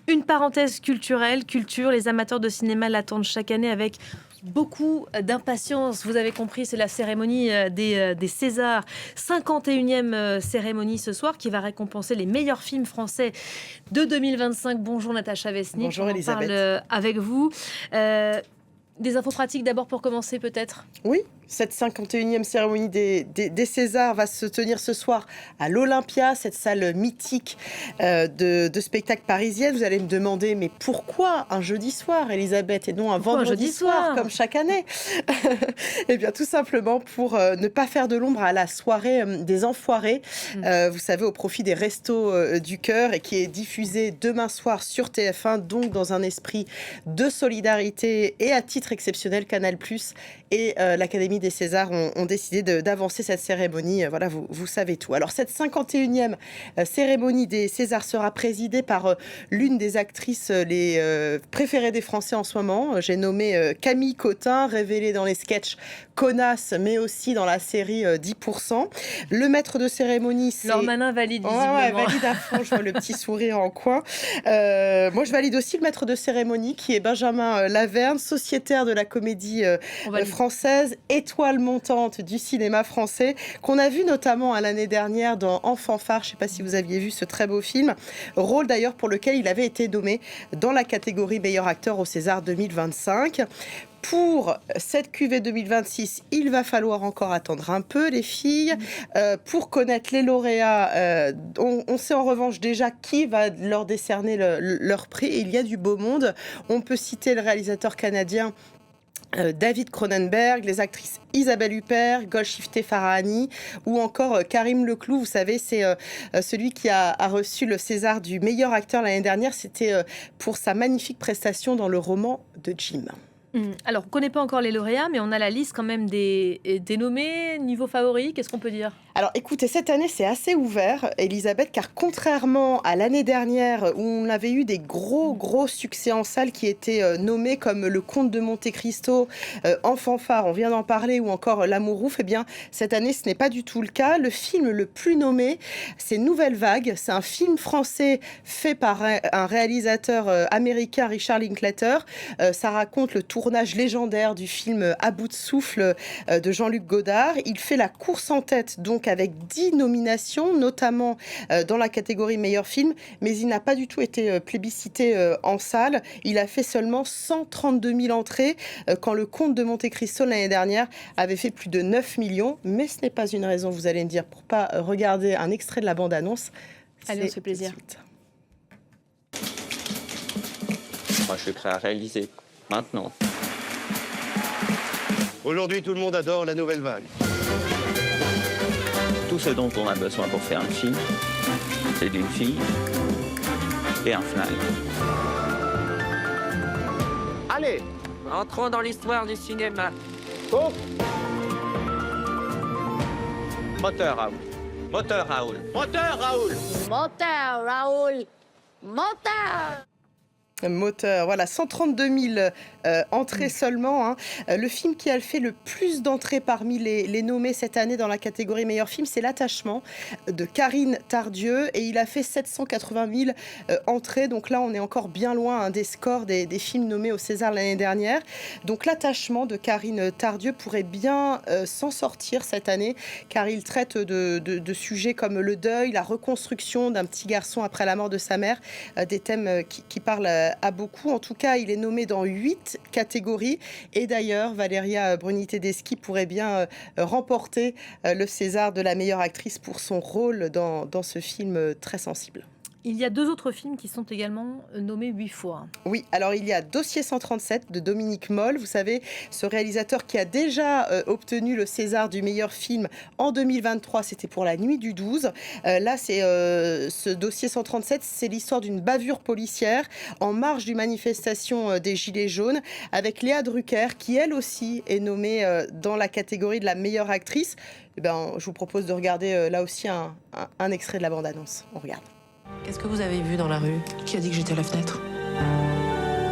Une parenthèse culturelle, les amateurs de cinéma l'attendent chaque année avec beaucoup d'impatience. Vous avez compris, c'est la cérémonie des Césars. 51e cérémonie ce soir qui va récompenser les meilleurs films français de 2025. Bonjour Natacha Vesnick. Bonjour Elisabeth. On parle avec vous. Des infos pratiques d'abord pour commencer peut-être. Oui, cette 51e cérémonie des Césars va se tenir ce soir à l'Olympia, cette salle mythique de spectacle parisienne. Vous allez me demander, mais pourquoi un jeudi soir, Elisabeth, et non un vendredi soir, comme chaque année? Eh bien, tout simplement pour ne pas faire de l'ombre à la soirée des Enfoirés, vous savez, au profit des Restos du Cœur, et qui est diffusée demain soir sur TF1, donc dans un esprit de solidarité et à titre exceptionnel, Canal+ et l'Académie des Césars ont décidé d'avancer cette cérémonie. Voilà, vous savez tout. Alors, cette 51e cérémonie des Césars sera présidée par l'une des actrices les préférées des Français en ce moment. J'ai nommé Camille Cotin, révélée dans les sketchs Connasse, mais aussi dans la série 10%. Le maître de cérémonie, c'est... Laure Manin valide visiblement. Ouais, valide à fond, je vois le petit sourire en coin. Moi, je valide aussi le maître de cérémonie, qui est Benjamin Laverne, sociétaire de la comédie française, étoile montante du cinéma français, qu'on a vu notamment l'année dernière dans En fanfare. Je ne sais pas si vous aviez vu ce très beau film, rôle d'ailleurs pour lequel il avait été nommé dans la catégorie meilleur acteur au César 2025. Pour cette cuvée 2026, il va falloir encore attendre un peu, les filles. Pour connaître les lauréats, on sait en revanche déjà qui va leur décerner leur prix. Et il y a du beau monde. On peut citer le réalisateur canadien David Cronenberg, les actrices Isabelle Huppert, Golshifteh Farahani ou encore Karim Leclou. Vous savez, c'est celui qui a reçu le César du meilleur acteur l'année dernière. C'était pour sa magnifique prestation dans le roman de Jim. Alors, on ne connaît pas encore les lauréats, mais on a la liste quand même des nommés. Niveau favori, qu'est-ce qu'on peut dire ? Alors écoutez, cette année c'est assez ouvert, Elisabeth, car contrairement à l'année dernière où on avait eu des gros succès en salle qui étaient nommés comme Le Comte de Monte Cristo, En fanfare, on vient d'en parler, ou encore L'Amour ouf, eh bien cette année ce n'est pas du tout le cas. Le film le plus nommé, c'est Nouvelle Vague. C'est un film français fait par un réalisateur américain, Richard Linklater. Ça raconte le tournage légendaire du film À bout de souffle de Jean-Luc Godard. Il fait la course en tête donc avec 10 nominations, notamment dans la catégorie meilleur film, mais il n'a pas du tout été plébiscité en salle. Il a fait seulement 132 000 entrées, quand Le Comte de Monte Cristo l'année dernière avait fait plus de 9 millions. Mais ce n'est pas une raison, vous allez me dire, pour pas regarder un extrait de la bande-annonce. Allez, on se fait plaisir. Moi, je suis prêt à réaliser maintenant. Aujourd'hui, tout le monde adore la nouvelle vague. Tout ce dont on a besoin pour faire un film, c'est d'une fille et un flingue. Allez, Entrons dans l'histoire du cinéma. go. Moteur, Raoul. Moteur, Raoul. Moteur, Raoul. Moteur, Raoul. Moteur. Moteur, voilà, 132 000 entrées seulement. Hein. Le film qui a fait le plus d'entrées parmi les nommés cette année dans la catégorie meilleur film, c'est L'Attachement de Karine Tardieu, et il a fait 780 000 entrées. Donc là, on est encore bien loin des scores des films nommés au César l'année dernière. Donc L'Attachement de Karine Tardieu pourrait bien s'en sortir cette année, car il traite de sujets comme le deuil, la reconstruction d'un petit garçon après la mort de sa mère, des thèmes qui parlent à beaucoup. En tout cas, il est nommé dans 8 catégories. Et d'ailleurs, Valéria Bruni-Tedeschi pourrait bien remporter le César de la meilleure actrice pour son rôle dans ce film très sensible. Il y a 2 autres films qui sont également nommés 8 fois. Oui, alors il y a Dossier 137 de Dominique Moll. Vous savez, ce réalisateur qui a déjà obtenu le César du meilleur film en 2023, c'était pour La Nuit du 12. Là, c'est ce Dossier 137, c'est l'histoire d'une bavure policière en marge d'une manifestation des Gilets jaunes, avec Léa Drucker, qui elle aussi est nommée dans la catégorie de la meilleure actrice. Eh ben, je vous propose de regarder là aussi un extrait de la bande-annonce. On regarde. Qu'est-ce que vous avez vu dans la rue? Qui a dit que j'étais à la fenêtre?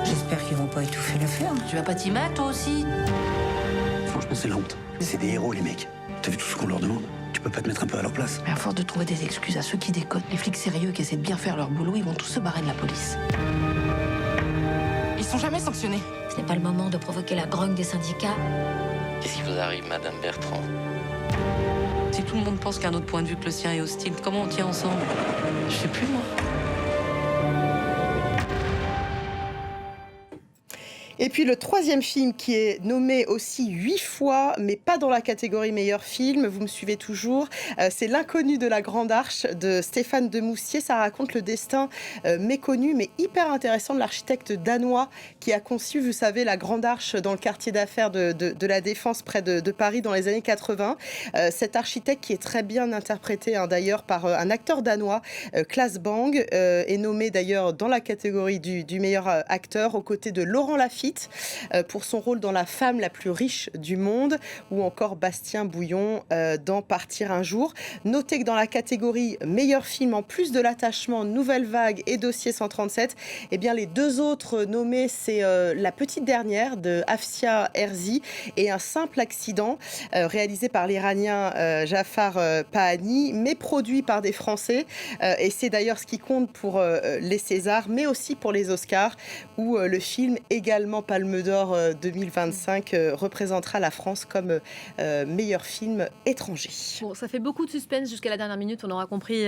J'espère qu'ils vont pas étouffer l'affaire. Tu vas pas t'y mettre, toi aussi? Franchement, c'est la honte. C'est des héros, les mecs. T'as vu tout ce qu'on leur demande? Tu peux pas te mettre un peu à leur place? Mais à force de trouver des excuses à ceux qui déconnent, les flics sérieux qui essaient de bien faire leur boulot, ils vont tous se barrer de la police. sont jamais sanctionnés. Ce n'est pas le moment de provoquer la grogne des syndicats. Qu'est-ce qui vous arrive, Madame Bertrand? Si tout le monde pense qu'un autre point de vue que le sien est hostile, comment on tient ensemble? Je sais plus, moi. Et puis le troisième film qui est nommé aussi 8 fois, mais pas dans la catégorie meilleur film, vous me suivez toujours, c'est L'inconnu de la Grande Arche de Stéphane Demoustier. Ça raconte le destin méconnu mais hyper intéressant de l'architecte danois qui a conçu, vous savez, la Grande Arche dans le quartier d'affaires de la Défense près de Paris dans les années 80. Cet architecte qui est très bien interprété d'ailleurs par un acteur danois, Claes Bang, est nommé d'ailleurs dans la catégorie du meilleur acteur aux côtés de Laurent Lafitte pour son rôle dans La femme la plus riche du monde, ou encore Bastien Bouillon dans Partir un jour. Notez que dans la catégorie meilleur film, en plus de L'Attachement, Nouvelle Vague et Dossier 137, eh bien les deux autres nommés, c'est La petite dernière de Afsia Herzi et Un simple accident réalisé par l'Iranien Jafar Pahani, mais produit par des Français. Et c'est d'ailleurs ce qui compte pour les Césars, mais aussi pour les Oscars, où le film également Palme d'Or 2025 représentera la France comme meilleur film étranger. Bon, ça fait beaucoup de suspense jusqu'à la dernière minute, on aura compris,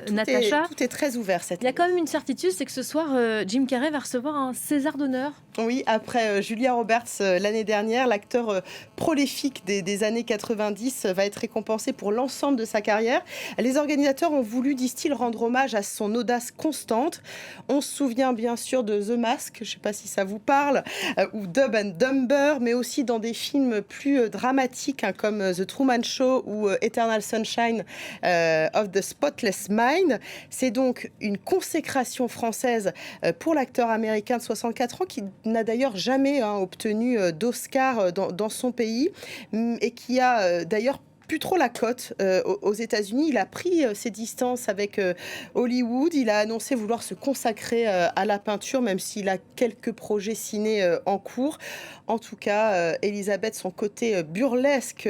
tout Natacha. tout est très ouvert cette Il y a quand même une certitude, c'est que ce soir, Jim Carrey va recevoir un César d'honneur. Oui, après Julia Roberts l'année dernière, l'acteur prolifique des années 90 va être récompensé pour l'ensemble de sa carrière. Les organisateurs ont voulu, disent-ils, rendre hommage à son audace constante. On se souvient bien sûr de The Mask, je ne sais pas si ça vous parle, ou Dumb and Dumber, mais aussi dans des films plus dramatiques comme The Truman Show ou Eternal Sunshine of the Spotless Mind. C'est donc une consécration française pour l'acteur américain de 64 ans qui n'a d'ailleurs jamais obtenu d'Oscar dans son pays et qui a d'ailleurs plus trop la cote aux États-Unis. Il a pris ses distances avec Hollywood. Il a annoncé vouloir se consacrer à la peinture, même s'il a quelques projets ciné en cours. En tout cas, Elisabeth, son côté burlesque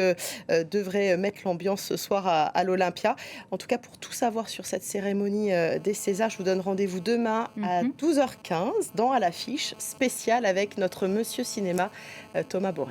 devrait mettre l'ambiance ce soir à l'Olympia. En tout cas, pour tout savoir sur cette cérémonie des Césars, je vous donne rendez-vous demain à 12h15 dans À l'affiche spéciale avec notre Monsieur Cinéma, Thomas Borel.